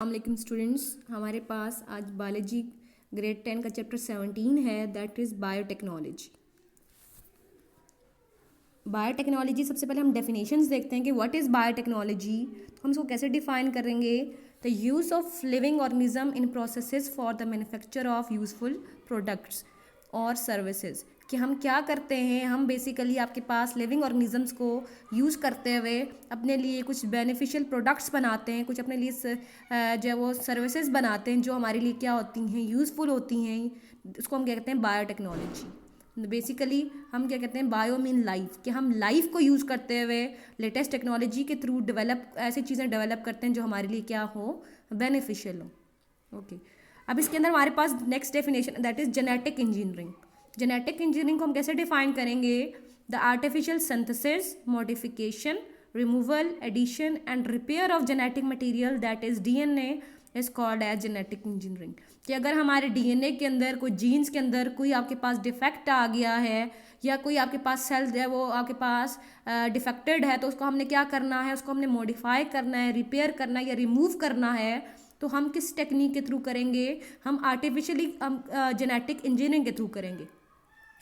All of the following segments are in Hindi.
अस्सलाम स्टूडेंट्स, हमारे पास आज बायोलॉजी ग्रेड 10 का चैप्टर 17 है, दैट इज़ बायोटेक्नोलॉजी। बायोटेक्नोलॉजी सबसे पहले हम डेफिनेशंस देखते हैं कि व्हाट इज़ बायोटेक्नोलॉजी। तो हम इसको कैसे डिफाइन करेंगे? The use of living organism in processes for the manufacture of useful products और सर्विसेज। कि हम क्या करते हैं, हम बेसिकली आपके पास लिविंग ऑर्गेनिजम्स को यूज़ करते हुए अपने लिए कुछ बेनिफिशियल प्रोडक्ट्स बनाते हैं, कुछ अपने लिए जो है वो सर्विसेज बनाते हैं जो हमारे लिए क्या होती हैं, यूज़फुल होती हैं। उसको हम क्या कहते हैं? बायोटेक्नोलॉजी। बेसिकली हम क्या कहते हैं? बायो मीन लाइफ, कि हम लाइफ को यूज़ करते हुए लेटेस्ट टेक्नोलॉजी के थ्रू ऐसी चीज़ें डेवलप करते हैं जो हमारे लिए क्या हो, बेनिफिशियल हो। ओके, अब इसके अंदर हमारे पास next definition that is genetic engineering. Genetic engineering को हम कैसे डिफाइन करेंगे? The artificial synthesis, modification, removal, addition and repair of genetic material that is DNA is called as genetic engineering. कि अगर हमारे डीएनए के अंदर कोई जीन्स के अंदर कोई आपके पास डिफेक्ट आ गया है या कोई आपके पास सेल है वो आपके पास डिफेक्टेड है, तो उसको हमने क्या करना है? उसको हमने मॉडिफाई करना है, रिपेयर करना है या रिमूव करना है। तो हम किस टेक्निक के थ्रू करेंगे? हम आर्टिफिशियली जेनेटिक इंजीनियरिंग के थ्रू करेंगे।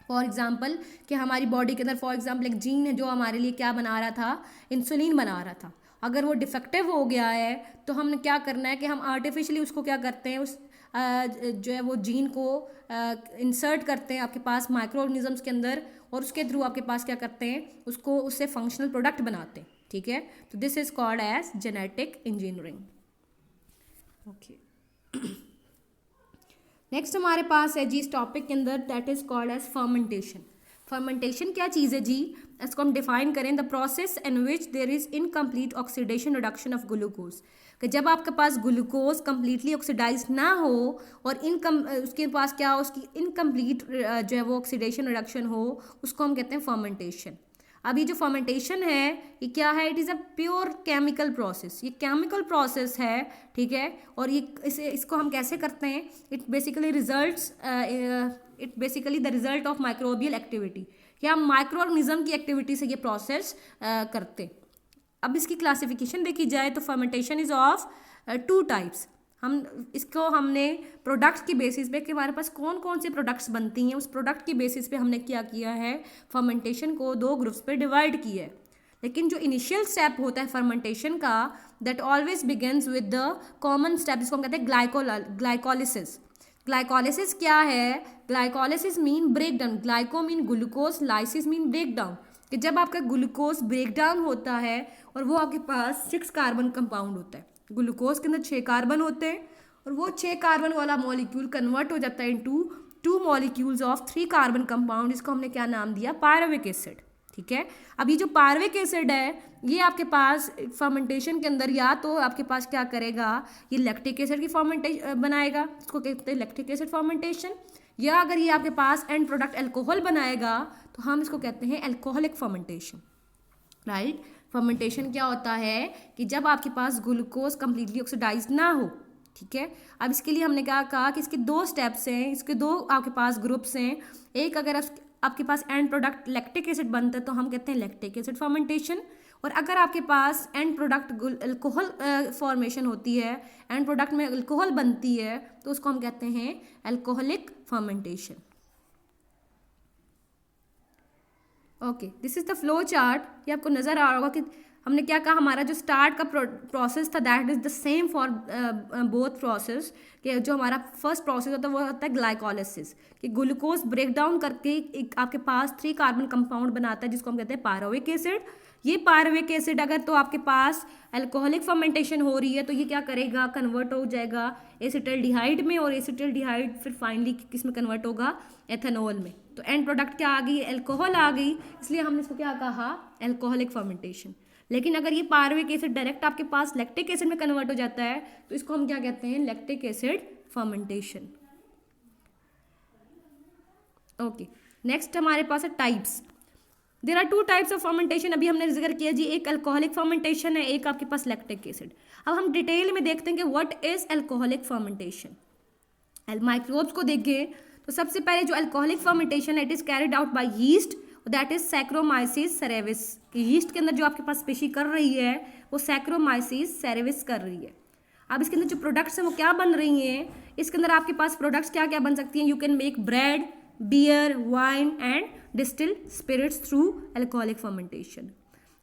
फॉर एग्जाम्पल कि हमारी बॉडी के अंदर फॉर एग्जाम्पल एक जीन है जो हमारे लिए क्या बना रहा था? इंसुलिन बना रहा था। अगर वो डिफेक्टिव हो गया है तो हमने क्या करना है कि हम आर्टिफिशियली उसको क्या करते हैं, उस जो है वो जीन को इंसर्ट करते हैं आपके पास माइक्रो ऑर्गेनिजम्स के अंदर, और उसके थ्रू आपके पास क्या करते हैं? उसको उससे फंक्शनल प्रोडक्ट बनाते हैं। ठीक है, तो this is called as genetic engineering. Okay, next हमारे पास है जी इस टॉपिक के अंदर that is called as fermentation. Fermentation क्या चीज़ है जी? इसको हम डिफाइन करें, the process in which there is incomplete oxidation reduction of glucose. कि जब आपके पास ग्लूकोज कम्प्लीटली ऑक्सीडाइज ना हो और उसके पास क्या हो, उसकी इनकम्प्लीट जो है वो ऑक्सीडेशन रिडक्शन हो, उसको हम कहते हैं फर्मेंटेशन। अब ये जो फर्मेंटेशन है ये क्या है? It is a pure chemical process. ये केमिकल प्रोसेस है, ठीक है। और ये इसको हम कैसे करते हैं? It basically the result of microbial activity, कि हम माइक्रो ऑर्गेनिज्म की एक्टिविटी से ये प्रोसेस करते हैं। अब इसकी क्लासिफिकेशन देखी जाए तो fermentation is of two types. हमने प्रोडक्ट्स की बेसिस पे कि हमारे पास कौन कौन से प्रोडक्ट्स बनती हैं, उस प्रोडक्ट की बेसिस पे हमने क्या किया है? फर्मेंटेशन को दो ग्रुप्स पे डिवाइड किया है। लेकिन जो इनिशियल स्टेप होता है फर्मेंटेशन का, that always begins with the common step, जिसको हम कहते हैं ग्लाइकोलिसिस। ग्लाइकोलिसिस क्या है? Glycolysis mean break down. Glyco mean glucose, lysis mean break down. कि जब आपका ग्लूकोज ब्रेक डाउन होता है और वो आपके पास 6 कार्बन कंपाउंड होता है। ग्लूकोज के अंदर 6 कार्बन होते हैं और वो 6 कार्बन वाला मॉलिक्यूल कन्वर्ट हो जाता है into 2 molecules of 3 carbon compound, जिसको हमने क्या नाम दिया? Pyruvic acid. ठीक है, अब ये जो पायरुविक एसिड है ये आपके पास फर्मेंटेशन के अंदर या तो आपके पास क्या करेगा? ये लैक्टिक एसिड की फर्मेंटेशन बनाएगा, इसको कहते हैं लैक्टिक एसिड फर्मेंटेशन। या अगर ये आपके पास एंड प्रोडक्ट अल्कोहल बनाएगा तो हम इसको कहते हैं अल्कोहलिक फर्मेंटेशन। राइट, फर्मेंटेशन क्या होता है कि जब आपके पास ग्लूकोज कंप्लीटली ऑक्सीडाइज ना हो। ठीक है, अब इसके लिए हमने क्या कहा कि इसके 2 स्टेप्स हैं, इसके 2 आपके पास ग्रुप्स हैं। एक, अगर आपके पास एंड प्रोडक्ट लैक्टिक एसिड बनता है तो हम कहते हैं लैक्टिक एसिड फर्मेंटेशन। और अगर आपके पास एंड प्रोडक्ट अल्कोहल फॉर्मेशन होती है, एंड प्रोडक्ट में अल्कोहल बनती है, तो उसको हम कहते हैं alcoholic fermentation. Okay, this is the flow chart. ये आपको नज़र आ रहा होगा कि हमने क्या कहा, हमारा जो स्टार्ट का प्रोसेस था that is the same for both process. कि जो हमारा फर्स्ट प्रोसेस होता है वो होता है ग्लाइकोलिसिस, कि ग्लूकोज ब्रेक डाउन करके एक आपके पास 3 कार्बन कंपाउंड बनाता है जिसको हम कहते हैं पायरुविक एसिड। ये पायरुविक एसिड अगर तो आपके पास अल्कोहलिक फर्मेंटेशन हो रही है तो ये क्या करेगा? कन्वर्ट हो जाएगा एसिटल्डिहाइड में, और एसिटल्डिहाइड फिर फाइनली किस में कन्वर्ट होगा? एथेनॉल में। तो एंड प्रोडक्ट क्या आ गई? अल्कोहल आ गई, इसलिए हमने इसको क्या कहा? Alcoholic fermentation. लेकिन अगर ये पायरुविक एसिड डायरेक्ट आपके पास लैक्टिक एसिड में कन्वर्ट हो जाता है तो इसको हम क्या कहते हैं? Lactic acid fermentation. Okay, next हमारे पास है types. There are 2 types of fermentation. अभी हमने जिक्र किया जी, एक अल्कोहलिक फर्मेंटेशन है, एक आपके पास लैक्टिक एसिड। अब हम डिटेल में देखते हैं कि what is alcoholic fermentation. Microbes को देखें तो सबसे पहले जो अल्कोहलिक फर्मेंटेशन है it is carried out by yeast, that is Saccharomyces cerevisiae. Yeast के अंदर जो आपके पास स्पीशी कर रही है वो सैक्रोमाइसिस सेरेविस कर रही है। अब इसके अंदर जो प्रोडक्ट्स हैं वो क्या बन रही हैं, इसके अंदर आपके पास प्रोडक्ट्स क्या क्या बन सकती हैं, you can make bread, beer, wine and distil spirits through alcoholic fermentation.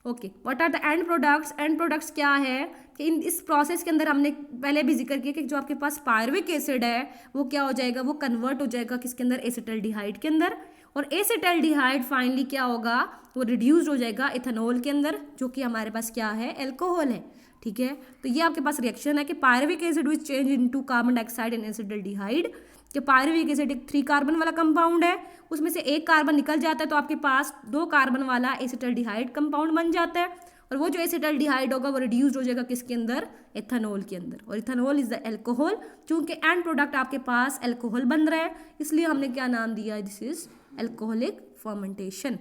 Okay, what are the end products, end products क्या है कि इस प्रोसेस के अंदर हमने पहले भी जिक्र किया कि जो आपके पास पायरुविक एसिड है वो क्या हो जाएगा, वो कन्वर्ट हो जाएगा किसके अंदर, एसिटल्डिहाइड के अंदर, और एसिटल्डिहाइड फाइनली क्या होगा, वो रिड्यूस्ड हो जाएगा इथेनॉल के अंदर, जो कि हमारे पास क्या है, एल्कोहल है। ठीक है, तो ये आपके पास रिएक्शन है कि pyruvic acid which change into carbon dioxide and acetaldehyde, कि पायरुविक एसिड एक 3 कार्बन वाला कंपाउंड है, उसमें से एक कार्बन निकल जाता है तो आपके पास 2 कार्बन वाला एसिटल्डिहाइड कंपाउंड बन जाता है, और वो जो एसिटल्डिहाइड होगा वो रिड्यूस्ड हो जाएगा किसके अंदर, एथेनॉल के अंदर, और इथेनॉल इज द एल्कोहल। चूंकि एंड प्रोडक्ट आपके पास एल्कोहल बन रहा है इसलिए हमने क्या नाम दिया, this is alcoholic fermentation.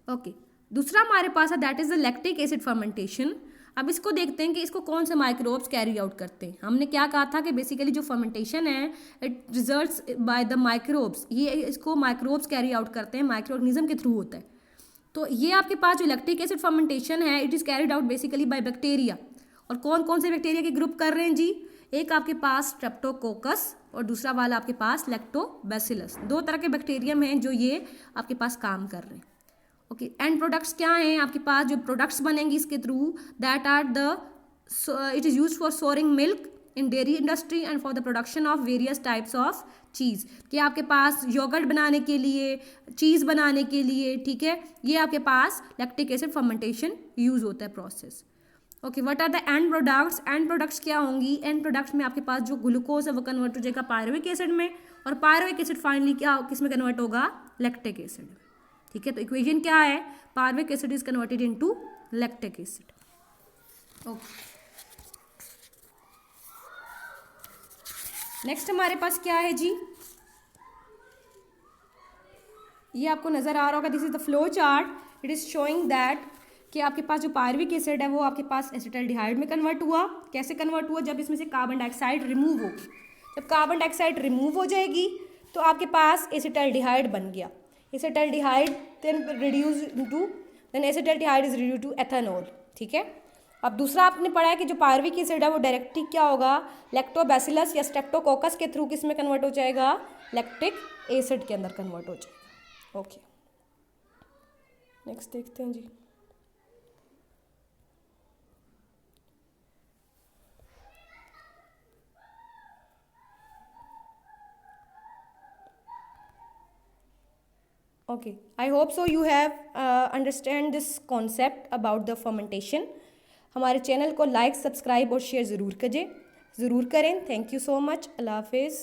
Okay, दूसरा हमारे पास है that is the lactic acid fermentation. अब इसको देखते हैं कि इसको कौन से माइक्रोब्स कैरी आउट करते हैं। हमने क्या कहा था कि बेसिकली जो फर्मेंटेशन है it results by the microbes, ये इसको माइक्रोब्स कैरी आउट करते हैं, माइक्रो ऑर्गेनिज्म के थ्रू होता है। तो ये आपके पास जो लैक्टिक एसिड फर्मेंटेशन है it is carried out basically by bacteria, और कौन कौन से बैक्टीरिया के ग्रुप कर रहे हैं जी, एक आपके पास स्ट्रेप्टोकोकस और दूसरा वाला आपके पास लैक्टोबैसिलस, 2 तरह के बैक्टीरियम हैं जो ये आपके पास काम कर रहे हैं। ओके, एंड प्रोडक्ट्स क्या हैं आपके पास, जो प्रोडक्ट्स बनेंगी इसके थ्रू, that are the it is use for storing milk in dairy industry and for the production of various types of cheese, कि आपके पास योगर्ट बनाने के लिए, चीज़ बनाने के लिए, ठीक है, ये आपके पास लैक्टिक एसिड फर्मेंटेशन यूज़ होता है process. Okay, what are the end products, end products क्या होंगी, एंड प्रोडक्ट्स में आपके पास जो ग्लूकोज है वो कन्वर्ट हो जाएगा पायरुविक एसिड में, और पायरुविक एसिड फाइनली क्या किस में कन्वर्ट होगा, लैक्टिक एसिड। ठीक है, तो इक्वेशन क्या है, pyruvic acid is converted into lactic acid. Okay, next हमारे पास क्या है जी, ये आपको नजर आ रहा होगा, this is the flow chart, it is showing that कि आपके पास जो पायरुविक एसिड है वो आपके पास एसिटल्डिहाइड में कन्वर्ट हुआ। कैसे कन्वर्ट हुआ, जब इसमें से कार्बन डाइऑक्साइड रिमूव होगी, जब कार्बन डाइऑक्साइड रिमूव हो जाएगी तो आपके पास एसिटल्डिहाइड बन गया, acetaldehyde then reduce to, then acetaldehyde is reduce to ethanol. ठीक है, अब दूसरा आपने पढ़ा है कि जो पायरुविक एसिड है वो डायरेक्टली क्या होगा, लैक्टोबैसिलस या स्ट्रेप्टोकोकस के थ्रू किस में कन्वर्ट हो जाएगा, लैक्टिक एसिड के अंदर कन्वर्ट हो जाएगा। ओके, नेक्स्ट देखते हैं जी। Okay, I hope so you have understand this concept about the fermentation. हमारे चैनल को लाइक, सब्सक्राइब और शेयर ज़रूर करें। थैंक यू सो मच, अल्लाह हाफिज़।